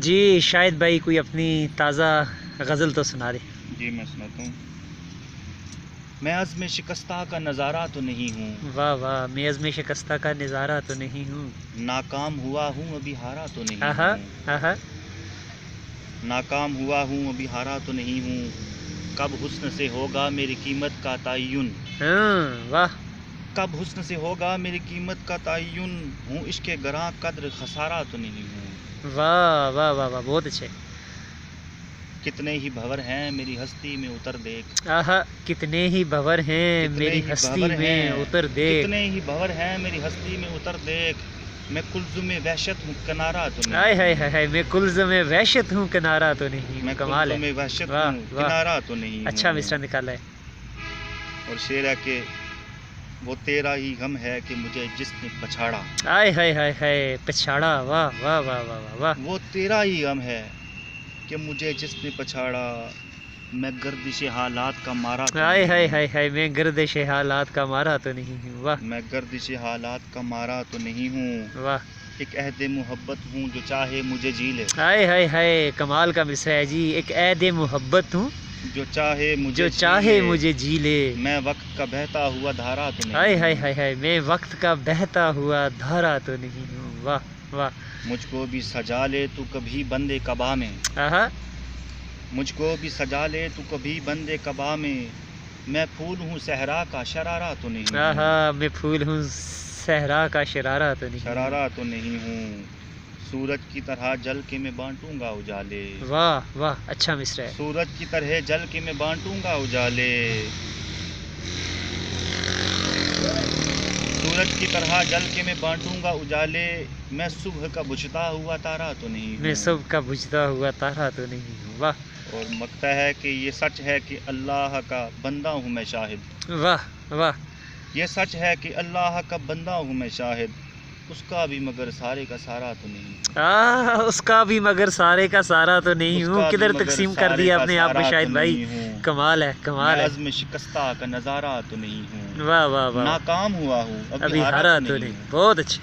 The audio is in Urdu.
جی شاہد بھائی کوئی اپنی تازہ غزل تو سنا دے۔ جی میں سناتا ہوں۔ میں عزم شکستہ کا نظارہ تو نہیں ہوں، واہ واہ، میں عزم شکستہ کا نظارہ تو نہیں ہوں، ناکام ہوا ہوں ابھی ہارا تو نہیں آہا ہوں، آہا، ناکام ہوا ہوں ابھی ہارا تو نہیں ہوں، کب حسن سے ہوگا میری قیمت کا تعین، ہاں واہ، کب حسن سے ہوگا میری قیمت کا تعین، ہوں عشق گراں قدر خسارہ تو نہیں ہوں، واہ واہ واہ واہ، بہت اچھے، کتنے ہی بھور ہیں میری ہستی میں اتر دیکھ، آہا، کتنے ہی بھور ہیں کتنے میری ہی ہستی بھور میں ہیں، اتر دیکھ، کتنے ہی بھور ہیں میری ہستی میں اتر دیکھ، میں کلزم وحشت ہوں کنارہ تو نہیں آئے ہائے ہوں، ہائے ہائے، میں کلزم وحشت ہوں کنارہ تو نہیں ہوں، میں کمال ہے، کلزم وحشت واہ ہوں واہ، کنارہ تو نہیں اچھا ہوں، مصرع نکالا ہے، اور شعر ہے کہ وہ تیرا ہی غم ہے کہ مجھے جس نے پچھاڑا، آئے ہائے ہائے ہائے، پچھاڑا، واہ واہ واہ واہ واہ واہ، وہ تیرا ہی غم ہے کہ مجھے جس نے پچھاڑا، میں گردش حالات کا مارا تو آئے نہیں ہائے ہوں، ہائے ہائے، میں گردش حالات کا مارا تو نہیں ہوں، واہ میں گردش حالات کا مارا تو نہیں ہوں، واہ، ایک عہد محبت ہوں جو چاہے مجھے جی لے، آئے ہائے ہائے، کمال کا مصرع ہے جی، ایک عہد محبت ہوں جو چاہے جو مجھے جی چاہے لے، مجھے جی لے، میں وقت کا بہتا ہوا دھارا تو ہائے نہیں ہائے ہوں، ہائے ہائے، میں وقت کا بہتا ہوا دھارا تو نہیں ہوں، واہ واہ، مجھ کو بھی سجا لے تو کبھی بندے کعبہ میں، آہا، مجھ کو بھی سجا لے تو کبھی بندے کعبہ میں، میں پھول ہوں صحرا کا شرارہ تو نہیں ہوں، آہا، میں پھول ہوں صحرا کا شرارہ تو نہیں ہوں، شرارہ تو نہیں ہوں، سورج کی طرح جل کے میں بانٹوں گا اجالے، واہ واہ، اچھا مصرع ہے، سورج کی طرح جل کے میں بانٹوں گا اجالے، سورج کی طرح جل کے میں بانٹوں گا اجالے، میں صبح کا بجھتا ہوا تارا تو نہیں میں ہوں، صبح کا بجھتا ہوا تارا تو نہیں ہوں، واہ اور مکتا ہے کہ یہ سچ ہے کہ اللہ کا بندہ ہوں میں شاہد، واہ واہ، یہ سچ ہے کہ اللہ کا بندہ ہوں میں شاہد، اس کا بھی مگر سارے کا سارا تو نہیں ہوں، اس کا بھی مگر سارے کا سارا تو نہیں اس ہوں، کا بھی کدھر مگر تقسیم کر سارے دیا کا اپنے آپ کو سارا تو شاہد بھائی، نہیں ہوں، کمال ہے میں کمال ہے، عزم شکستہ کا نظارہ تو نہیں ہوں، واہ واہ واہ، ناکام ہوا ہوں ابھی ابھی ہارا ہارا تو تو نہیں نہیں، ہوں۔ بہت اچھے۔